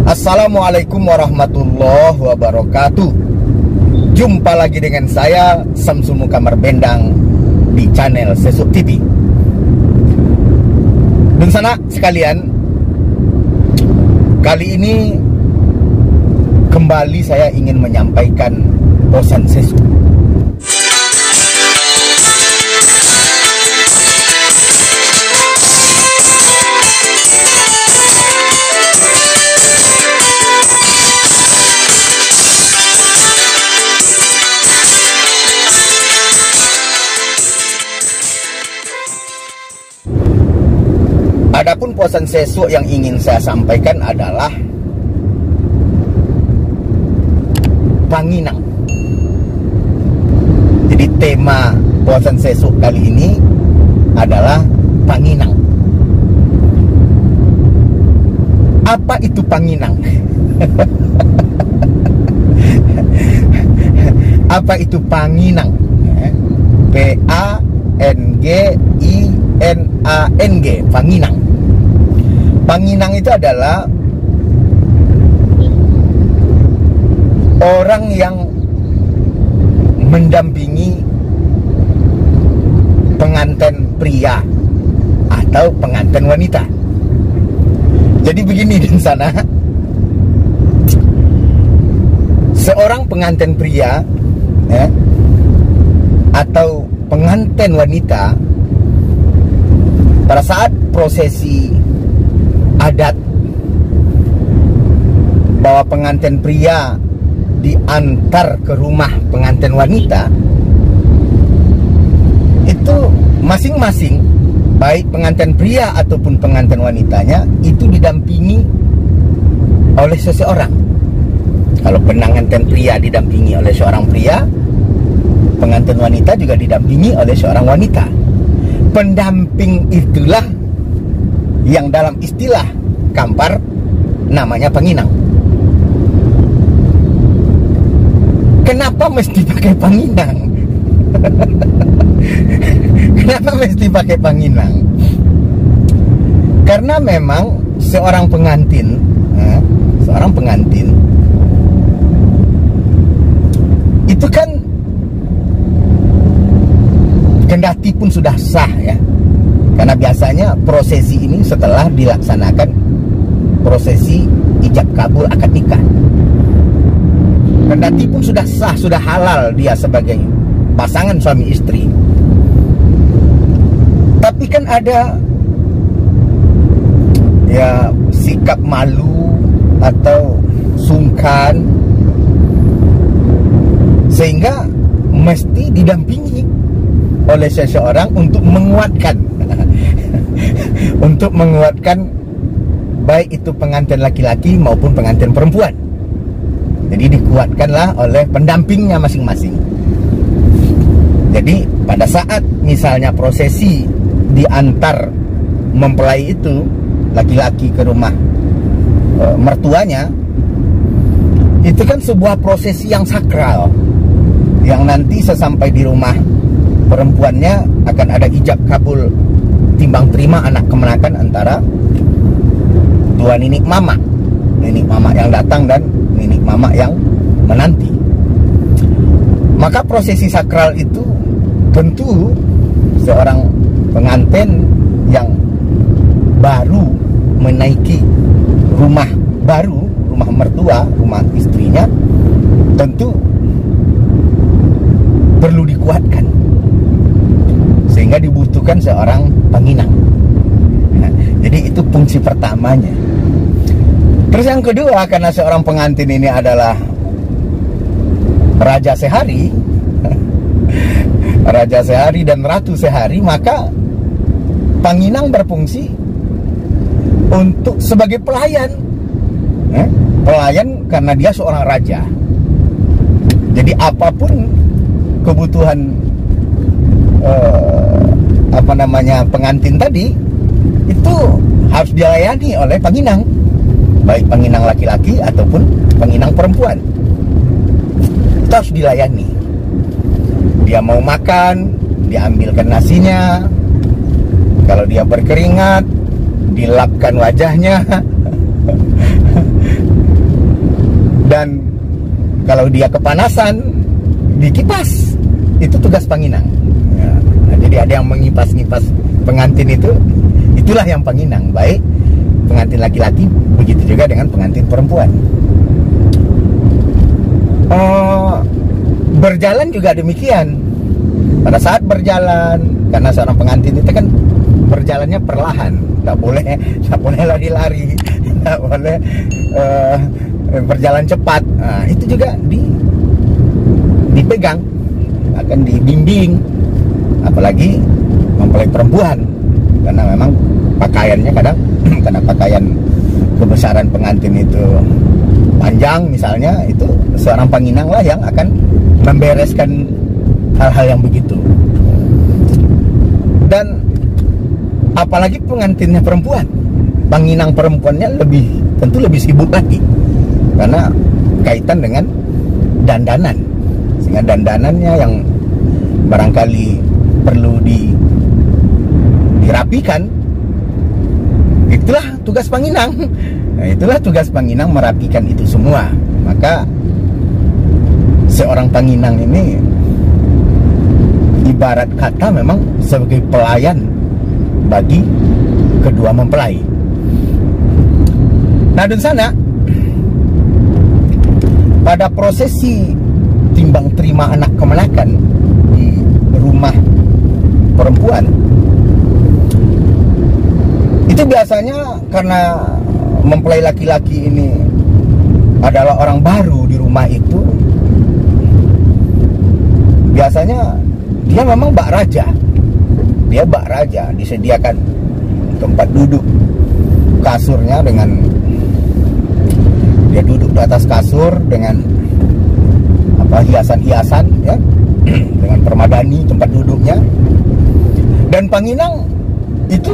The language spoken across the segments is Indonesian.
Assalamualaikum warahmatullahi wabarakatuh. Jumpa lagi dengan saya Samsul Mukamar Bendang di channel Sesuk TV. Dan sana sekalian, kali ini kembali saya ingin menyampaikan pesan Sesuk. Adapun pesan Sesuk yang ingin saya sampaikan adalah Panginang. Jadi tema pesan Sesuk kali ini adalah Panginang. Apa itu Panginang? Apa itu Panginang? P-A-N-G-I-N-A-N-G, Panginang. Panginang itu adalah orang yang mendampingi pengantin pria atau pengantin wanita. Jadi begini di sana, seorang pengantin pria atau pengantin wanita pada saat prosesi adat bahwa pengantin pria diantar ke rumah pengantin wanita, itu masing-masing, baik pengantin pria ataupun pengantin wanitanya, itu didampingi oleh seseorang. Kalau pengantin pria didampingi oleh seorang pria, pengantin wanita juga didampingi oleh seorang wanita. Pendamping itulah yang dalam istilah Kampar namanya Panginang. Kenapa mesti pakai Panginang? Kenapa mesti pakai Panginang? Karena memang seorang pengantin itu kan kendati pun sudah sah ya. Karena biasanya prosesi ini setelah dilaksanakan prosesi ijab kabul akad nikah. Kendati pun sudah sah, sudah halal dia sebagai pasangan suami istri. Tapi kan ada ya sikap malu atau sungkan, sehingga mesti didampingi oleh seseorang untuk menguatkan baik itu pengantin laki-laki maupun pengantin perempuan. Jadi dikuatkanlah oleh pendampingnya masing-masing. Jadi pada saat misalnya prosesi diantar mempelai itu laki-laki ke rumah mertuanya, itu kan sebuah prosesi yang sakral, yang nanti sesampai di rumah perempuannya akan ada ijab kabul timbang terima anak kemenakan antara dua ninik mama yang datang dan ninik mama yang menanti. Maka prosesi sakral itu tentu seorang pengantin yang baru menaiki rumah baru, rumah mertua, rumah istrinya, tentu perlu dikuatkan, sehingga dibutuhkan seorang Panginang. Jadi itu fungsi pertamanya. Terus yang kedua, karena seorang pengantin ini adalah raja sehari, raja sehari dan ratu sehari, maka Panginang berfungsi untuk sebagai pelayan. Pelayan karena dia seorang raja. Jadi apapun kebutuhan pengantin tadi itu harus dilayani oleh Panginang, baik Panginang laki-laki ataupun Panginang perempuan. Itu harus dilayani. Dia mau makan, diambilkan nasinya. Kalau dia berkeringat, dilapkan wajahnya. Dan kalau dia kepanasan, dikipas. Itu tugas panginang. Ya, nah, jadi ada yang mengipas-ngipas pengantin itu, itulah yang panginang. Baik pengantin laki-laki, begitu juga dengan pengantin perempuan. Berjalan juga demikian. Pada saat berjalan, karena seorang pengantin itu kan berjalannya perlahan, nggak boleh lari-lari, nggak boleh berjalan cepat. Nah, itu juga dipegang, akan dibimbing, apalagi mempelai perempuan, karena memang pakaiannya kadang karena pakaian kebesaran pengantin itu panjang misalnya, itu seorang panginang lah yang akan membereskan hal-hal yang begitu. Dan apalagi pengantinnya perempuan, panginang perempuannya tentu lebih sibuk lagi, karena kaitan dengan dandanan, sehingga dandanannya yang barangkali perlu dirapikan. Itulah tugas panginang. Nah, itulah tugas panginang, merapikan itu semua. Maka seorang panginang ini ibarat kata memang sebagai pelayan bagi kedua mempelai. Nah, di sana pada prosesi timbang terima anak kemenakan di rumah perempuan, itu biasanya karena mempelai laki-laki ini adalah orang baru di rumah itu, biasanya dia memang bak raja. Dia bak raja, disediakan tempat duduk, kasurnya dengan, dia duduk di atas kasur dengan hiasan-hiasan ya, dengan permadani tempat duduknya. Dan panginang itu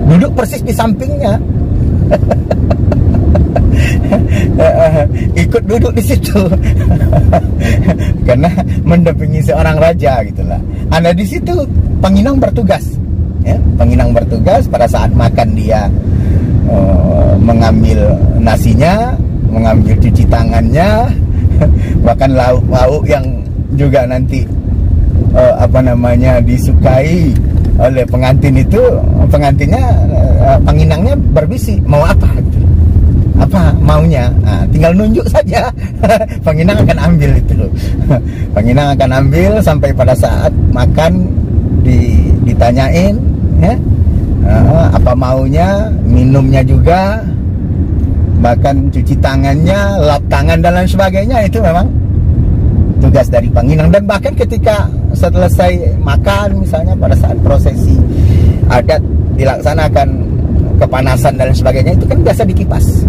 duduk persis di sampingnya. Ikut duduk di situ. Karena mendampingi seorang raja gitulah. Ada di situ panginang bertugas ya. Panginang bertugas pada saat makan, dia mengambil nasinya, mengambil cuci tangannya, bahkan lauk-lauk yang juga nanti disukai oleh pengantin itu, pengantinnya, panginangnya berbisik mau apa gitu. Apa maunya, nah, tinggal nunjuk saja. Panginang akan ambil itu. Panginang akan ambil sampai pada saat makan ditanyain ya, apa maunya, minumnya juga, bahkan cuci tangannya, lap tangan dan lain sebagainya. Itu memang tugas dari panginang. Dan bahkan ketika selesai makan, misalnya pada saat prosesi adat dilaksanakan, kepanasan dan sebagainya, itu kan biasa dikipas.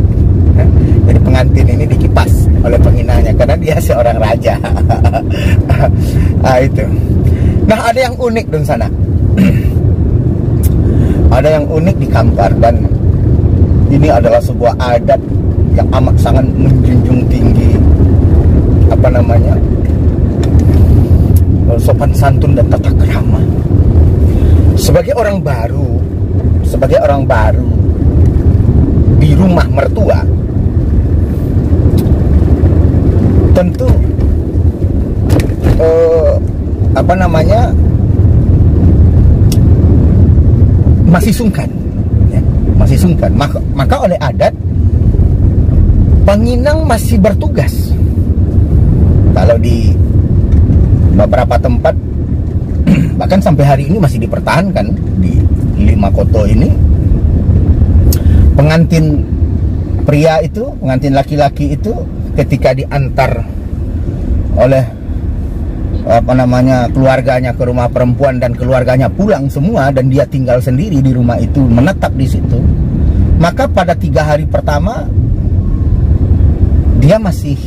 Jadi pengantin ini dikipas oleh penginangnya karena dia seorang raja. Nah, itu. Nah, ada yang unik di sana. Ada yang unik di Kampar, dan ini adalah sebuah adat yang amat sangat menjunjung tinggi sopan santun dan tata krama. Sebagai orang baru di rumah mertua, tentu masih sungkan ya, masih sungkan. Maka oleh adat panginang masih bertugas. Kalau di beberapa tempat bahkan sampai hari ini masih dipertahankan di 5 kota ini, pengantin pria itu, pengantin laki-laki itu ketika diantar oleh keluarganya ke rumah perempuan, dan keluarganya pulang semua dan dia tinggal sendiri di rumah itu, menetap di situ, maka pada 3 hari pertama dia masih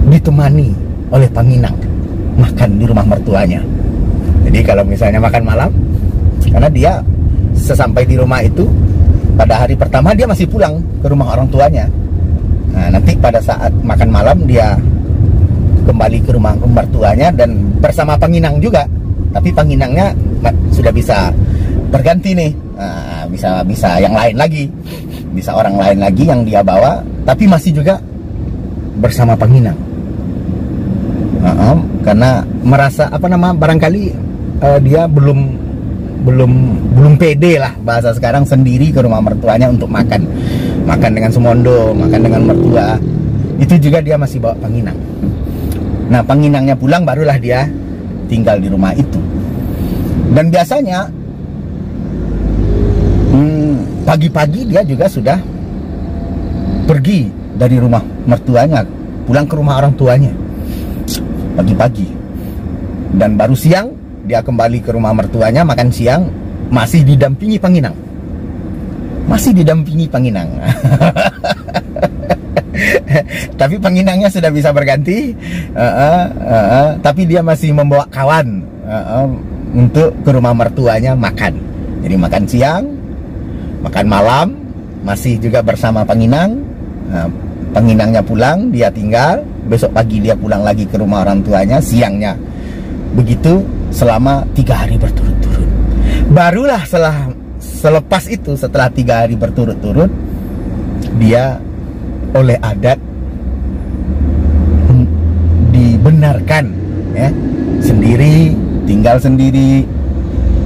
ditemani oleh panginang makan di rumah mertuanya. Jadi kalau misalnya makan malam, karena dia sesampai di rumah itu pada hari pertama dia masih pulang ke rumah orang tuanya. Nah, nanti pada saat makan malam dia kembali ke rumah mertuanya dan bersama panginang juga. Tapi panginangnya sudah bisa berganti nih, bisa yang lain lagi. bisa orang lain lagi yang dia bawa, tapi masih juga bersama Panginang. Karena merasa barangkali dia belum pede lah, bahasa sekarang, sendiri ke rumah mertuanya untuk makan dengan semondo, makan dengan mertua. Itu juga dia masih bawa Panginang. Nah, Panginangnya pulang, barulah dia tinggal di rumah itu. Dan biasanya pagi-pagi dia juga sudah pergi dari rumah mertuanya, pulang ke rumah orang tuanya pagi-pagi. Dan baru siang dia kembali ke rumah mertuanya, makan siang, masih didampingi Panginang. Tapi Panginangnya sudah bisa berganti, tapi dia masih membawa kawan untuk ke rumah mertuanya makan. Jadi makan siang, makan malam, masih juga bersama Panginang. Panginangnya pulang, dia tinggal. Besok pagi dia pulang lagi ke rumah orang tuanya, siangnya. Begitu selama 3 hari berturut-turut. Barulah selepas itu, setelah 3 hari berturut-turut, dia oleh adat dibenarkan ya, sendiri, tinggal sendiri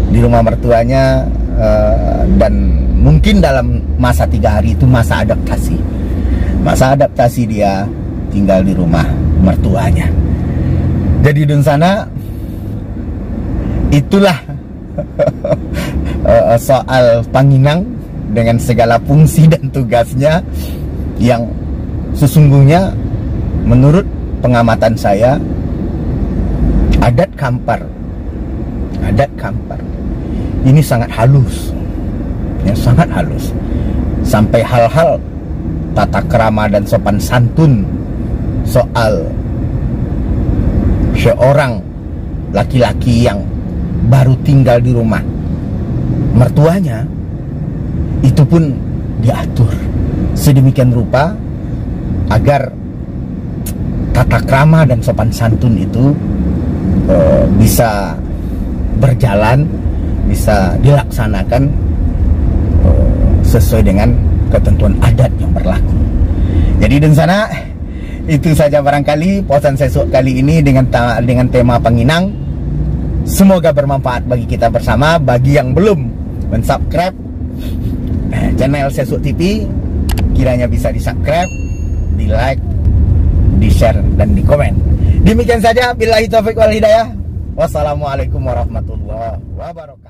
di rumah mertuanya. Dan mungkin dalam masa 3 hari itu masa adaptasi dia tinggal di rumah mertuanya. Jadi di sana itulah soal Panginang dengan segala fungsi dan tugasnya yang sesungguhnya menurut pengamatan saya, adat Kampar ini sangat halus, ya, sangat halus, sampai hal-hal tata krama dan sopan santun soal seorang laki-laki yang baru tinggal di rumah mertuanya itu pun diatur sedemikian rupa agar tata krama dan sopan santun itu bisa berjalan, bisa dilaksanakan sesuai dengan ketentuan adat yang berlaku. Jadi di sana itu saja barangkali posan sesuk kali ini dengan tema Panginang. Semoga bermanfaat bagi kita bersama. Bagi yang belum mensubscribe channel Sesuk TV, kiranya bisa di-subscribe, di-like, di-share, dan di-komen. Demikian saja, billahi taufiq wal hidayah. Wassalamualaikum warahmatullahi wabarakatuh.